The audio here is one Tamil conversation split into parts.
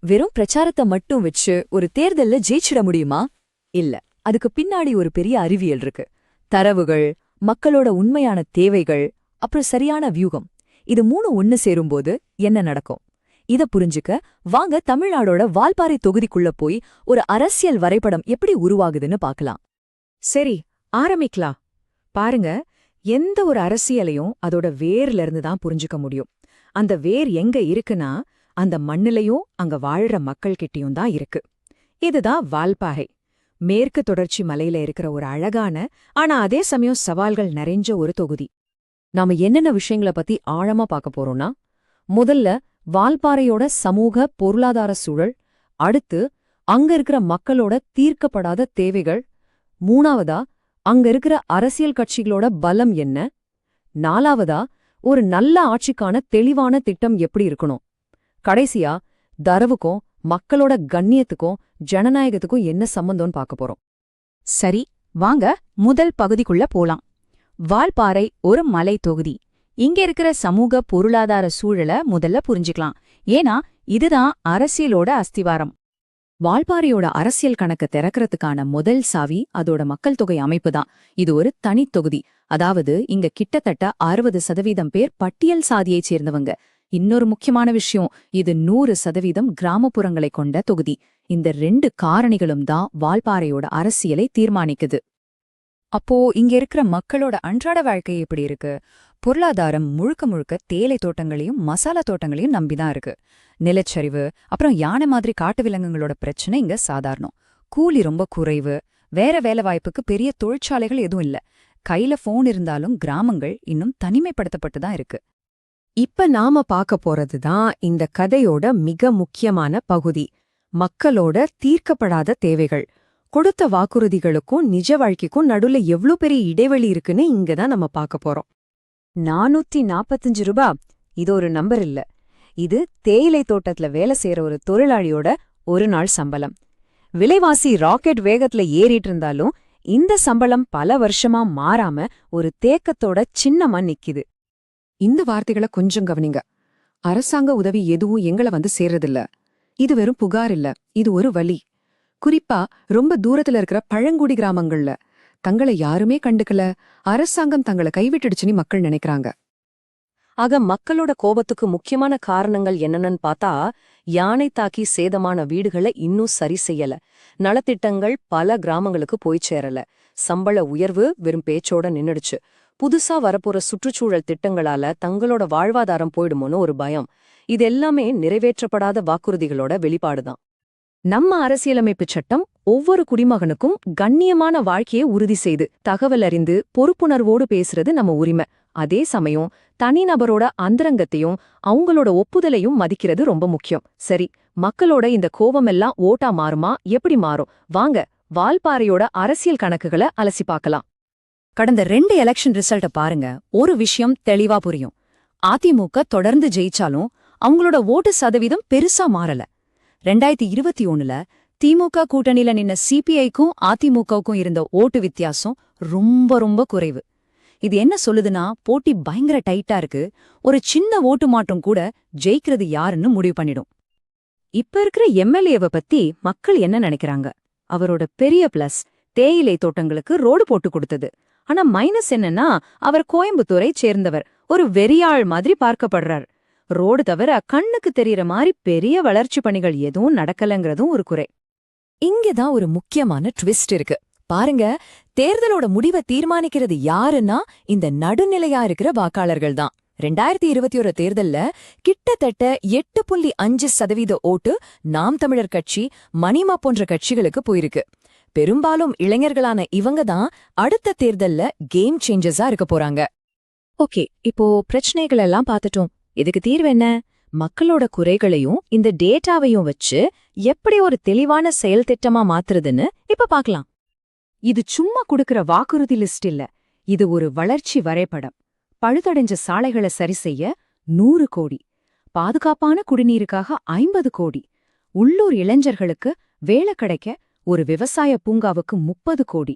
வெறும் பிரச்சாரத்தை மட்டும் வச்சு ஒரு தேர்தல்ல ஜெயிச்சிட முடியுமா? இல்ல. அதுக்கு பின்னாடி ஒரு பெரிய அறிவியல் இருக்கு. தரவுகள், மக்களோட உண்மையான தேவைகள், அப்புறம் சரியான வியூகம். இது மூணு ஒன்னு சேரும்போது என்ன நடக்கும்? இத புரிஞ்சுக்க வாங்க தமிழ்நாடோட வால்பாறை தொகுதிக்குள்ள போய் ஒரு அரசியல் வரைபடம் எப்படி உருவாகுதுன்னு பார்க்கலாம். சரி, ஆரம்பிக்கலாம். பாருங்க, எந்த ஒரு அரசியலையும் அதோட வேர்ல இருந்து தான் புரிஞ்சுக்க முடியும். அந்த வேர் எங்க இருக்குன்னா அந்த மண்ணிலையும் அங்க வாழ்ற மக்கள்கிட்டயும் தான் இருக்கு. இதுதான் வால்பாறை. மேற்கு தொடர்ச்சி மலையில இருக்கிற ஒரு அழகான ஆனா அதே சமயம் சவால்கள் நிறைஞ்ச ஒரு தொகுதி. நாம என்னென்ன விஷயங்கள பத்தி ஆழமா பார்க்க போறோம்னா, முதல்ல வால்பாறையோட சமூக பொருளாதார சூழல், அடுத்து அங்க இருக்கிற மக்களோட தீர்க்கப்படாத தேவைகள், மூணாவதா அங்க இருக்கிற அரசியல் கட்சிகளோட பலம் என்ன, நாலாவதா ஒரு நல்ல ஆட்சிக்கான தெளிவான திட்டம் எப்படி இருக்கணும், கடைசியா தரவுக்கும் மக்களோட கண்ணியத்துக்கும் ஜனநாயகத்துக்கும் என்ன சம்பந்தம்னு பார்க்க போறோம். சரி, வாங்க முதல் பகுதிக்குள்ள போலாம். வால்பாறை ஒரு மலை தொகுதி. இங்க இருக்கிற சமூக பொருளாதார சூழலை முதல்ல புரிஞ்சுக்கலாம். ஏன்னா இதுதான் அரசியலோட அஸ்திவாரம். வால்பாறையோட அரசியல் கணக்கு திறக்கிறதுக்கான முதல் சாவி அதோட மக்கள் தொகை அமைப்பு தான். இது ஒரு தனித் தொகுதி. அதாவது இங்க கிட்டத்தட்ட 60% பேர் பட்டியல் சாதியைச் சேர்ந்தவங்க. இன்னொரு முக்கியமான விஷயம், இது 100% கிராமப்புறங்களை கொண்ட தொகுதி. இந்த 2 காரணிகளும் தான் வால்பாறையோட அரசியலை தீர்மானிக்குது. அப்போ இங்க இருக்கிற மக்களோட அன்றாட வாழ்க்கை எப்படி இருக்கு? பொருளாதாரம் முழுக்க முழுக்க தேயிலை தோட்டங்களையும் மசாலா தோட்டங்களையும் நம்பிதான் இருக்கு. நிலச்சரிவு, அப்புறம் யானை மாதிரி காட்டு விலங்குகளோட பிரச்சனை இங்க சாதாரணம். கூலி ரொம்ப குறைவு, வேற வேலைவாய்ப்புக்கு பெரிய தொழிற்சாலைகள் எதுவும் இல்ல. கையில போன் இருந்தாலும் கிராமங்கள் இன்னும் தனிமைப்படுத்தப்பட்டு தான் இருக்கு. இப்ப நாம பார்க்க போறதுதான் இந்த கதையோட மிக முக்கியமான பகுதி. மக்களோட தீர்க்கப்படாத தேவைகள். கொடுத்த வாக்குறுதிகளுக்கும் நிஜ வாழ்க்கைக்கும் நடுவுல எவ்ளோ பெரிய இடைவெளி இருக்குன்னு இங்கதான் நம்ம பார்க்க போறோம். 445 ரூபா, இது ஒரு நம்பர் இல்ல. இது தேயிலை தோட்டத்துல வேலை செய்யற ஒரு தொழிலாளியோட ஒரு நாள் சம்பளம். விலைவாசி ராக்கெட் வேகத்துல ஏறிட்டு இருந்தாலும் இந்த சம்பளம் பல வருஷமா மாறாம ஒரு தேக்கத்தோட சின்னமா நிக்குது. இந்த வார்த்தைகளை கொஞ்சம் கவனிங்க. அரசாங்க உதவி எதுவும் எங்கள வந்து சேர்றதில்ல. இது வெறும் புகார் இல்ல, இது ஒரு வலி. குறிப்பா ரொம்ப தூரத்துல இருக்கிற பழங்குடி கிராமங்கள்ல தங்களை யாருமே கண்டுக்கல, அரசாங்கம் தங்களை கைவிட்டுடுச்சுன்னு மக்கள் நினைக்கிறாங்க. ஆக மக்களோட கோபத்துக்கு முக்கியமான காரணங்கள் என்னன்னு பார்த்தா, யானை தாக்கி சேதமான வீடுகளை இன்னும் சரி செய்யல, நலத்திட்டங்கள் பல கிராமங்களுக்கு போய் சேரல, சம்பள உயர்வு வெறும் பேச்சோட நின்னுடுச்சு, புதுசா வரப்போற சுற்றுச்சூழல் திட்டங்களால தங்களோட வாழ்வாதாரம் போயிடுமோன்னு ஒரு பயம். இது எல்லாமே நிறைவேற்றப்படாத வாக்குறுதிகளோட வெளிப்பாடுதான். நம்ம அரசியலமைப்பு சட்டம் ஒவ்வொரு குடிமகனுக்கும் கண்ணியமான வாழ்க்கையை உறுதி செய்து தகவல் அறிந்து பொறுப்புணர்வோடு பேசுறது நம்ம உரிமை. அதே சமயம் தனிநபரோட அந்தரங்கத்தையும் அவங்களோட ஒப்புதலையும் மதிக்கிறது ரொம்ப முக்கியம். சரி, மக்களோட இந்த கோபமெல்லாம் ஓட்டா மாறுமா? எப்படி மாறும்? வாங்க வால்பாறையோட அரசியல் கணக்குகளை அலசி பார்க்கலாம். கடந்த 2 எலெக்ஷன் ரிசல்ட்ட பாருங்க, ஒரு விஷயம் தெளிவா புரியும். அதிமுக தொடர்ந்து ஜெயிச்சாலும் அவங்களோட ஓட்டு சதவீதம் பெருசா மாறல. 2021ல திமுக கூட்டணியில நின்ன சிபிஐக்கும் அதிமுகவுக்கும் இருந்த ஓட்டு வித்தியாசம் ரொம்ப ரொம்ப குறைவு. இது என்ன சொல்லுதுன்னா, போட்டி பயங்கர டைட்டா இருக்கு. ஒரு சின்ன ஓட்டு மாற்றம் கூட ஜெயிக்கிறது யாருன்னு முடிவு பண்ணிடும். இப்ப இருக்கிற எம்எல்ஏவை பத்தி மக்கள் என்ன நினைக்கிறாங்க? அவரோட பெரிய பிளஸ் தேயிலை தோட்டங்களுக்கு ரோடு போட்டு கொடுத்தது. ஆனா மைனஸ் என்னன்னா, அவர் கோயம்புத்தூரை சேர்ந்தவர், ஒரு வெறியாள் மாதிரி பார்க்கப்படுறார். ரோடு தவிர கண்ணுக்கு தெரியற மாதிரி பெரிய வளர்ச்சி பணிகள் எதுவும் நடக்கலங்கிறதும் ஒரு குறை. இங்கதான் ஒரு முக்கியமான ட்விஸ்ட் இருக்கு. பாருங்க, தேர்தலோட முடிவை தீர்மானிக்கிறது யாருன்னா இந்த நடுநிலையா இருக்கிற வாக்காளர்கள் தான். 2021 தேர்தல்ல கிட்டத்தட்ட 8.5% ஓட்டு நாம் தமிழர் கட்சி, மணிமா போன்ற கட்சிகளுக்கு போயிருக்கு. பெரும்பாலும் இளைஞர்களான இவங்க தான் அடுத்த தேர்தல்ல கேம் சேஞ்சர்ஸா இருக்க போறாங்க. ஓகே, இப்போ பிரச்சனைகள் எல்லாம் பார்த்துட்டோம். இதுக்கு தீர்வு என்ன? மக்களோட குறைகளையும் இந்த டேட்டாவையும் வச்சு எப்படி ஒரு தெளிவான செயல் திட்டமா மாத்துறதுன்னு இப்ப பார்க்கலாம். இது சும்மா கொடுக்கிற வாக்குறுதி லிஸ்ட் இல்ல, இது ஒரு வளர்ச்சி வரைபடம். பழுதடைஞ்ச சாலைகளை சரி செய்ய 100 கோடி, பாதுகாப்பான குடிநீருக்காக 50 கோடி, உள்ளூர் இளைஞர்களுக்கு வேலை கிடைக்க ஒரு விவசாய பூங்காவுக்கு 30 கோடி,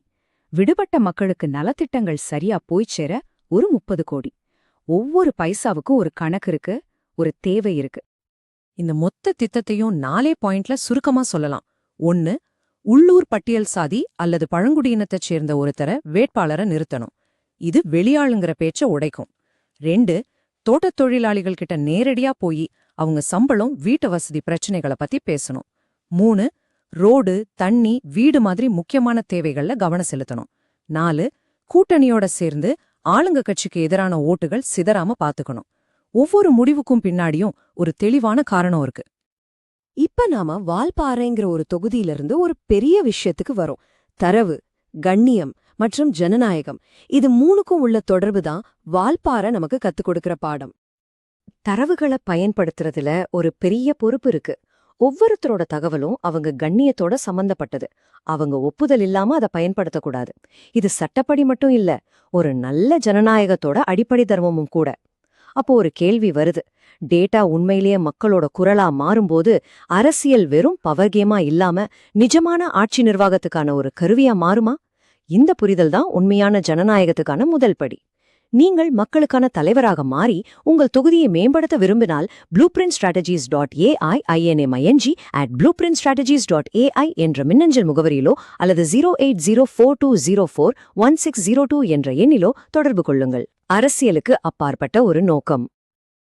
விடுபட்ட மக்களுக்கு நலத்திட்டங்கள் சரியா போய்ச் சேர ஒரு 30 கோடி. ஒவ்வொரு பைசாவுக்கும் ஒரு கணக்கு இருக்கு, ஒரு தேவை இருக்கு. இந்த மொத்த திட்டத்தையும் 4 பாயிண்ட்ல சுருக்கமா சொல்லலாம். 1. உள்ளூர் பட்டியல் சாதி அல்லது பழங்குடியினத்தைச் சேர்ந்த ஒருத்தர வேட்பாளரை நிறுத்தணும். இது வெளியாளுங்கிற பேச்ச உடைக்கும். 2. தோட்டத் தொழிலாளிகள் கிட்ட நேரடியா போய் அவங்க சம்பளம், வீட்டு வசதி பிரச்சனைகளை பத்தி பேசணும். 3. ரோடு, தண்ணி, வீடு மாதிரி முக்கியமான தேவைகள்ல கவனம் செலுத்தணும். 4. கூட்டணியோட சேர்ந்து ஆளுங்க கட்சிக்கு எதிரான ஓட்டுகள் சிதறாம பாத்துக்கணும். ஒவ்வொரு முடிவுக்கும் பின்னாடியும் ஒரு தெளிவான காரணம் இருக்கு. இப்ப நாம வால்பாறைங்கிற ஒரு தொகுதியிலிருந்து ஒரு பெரிய விஷயத்துக்கு வரோம். தரவு, கண்ணியம் மற்றும் ஜனநாயகம். இது மூணுக்கும் உள்ள தொடர்பு தான் வால்பாறை நமக்கு கத்துக் கொடுக்கிற பாடம். தரவுகளை பயன்படுத்துறதுல ஒரு பெரிய பொறுப்பு இருக்கு. ஒவ்வொருத்தரோட தகவலும் அவங்க கண்ணியத்தோட சம்பந்தப்பட்டது. அவங்க ஒப்புதல் இல்லாம அதை பயன்படுத்தக்கூடாது. இது சட்டப்படி மட்டும் இல்ல, ஒரு நல்ல ஜனநாயகத்தோட அடிப்படை தர்மமும் கூட. அப்போ ஒரு கேள்வி வருது. டேட்டா உண்மையிலேயே மக்களோட குரலா மாறும்போது அரசியல் வெறும் பவர் கேமா இல்லாம நிஜமான ஆட்சி நிர்வாகத்துக்கான ஒரு கருவியா மாறுமா? இந்த புரிதல் தான் உண்மையான ஜனநாயகத்துக்கான முதல் படி. நீங்கள் மக்களுக்கான தலைவராக மாறி உங்கள் தொகுதியை மேம்படுத்த விரும்பினால் blueprintstrategies.aiming@blueprintstrategies.ai என்ற மின்னஞ்சல் முகவரியிலோ அல்லது 08042041602 என்ற எண்ணிலோ தொடர்பு கொள்ளுங்கள். அரசியலுக்கு அப்பாற்பட்ட ஒரு நோக்கம்.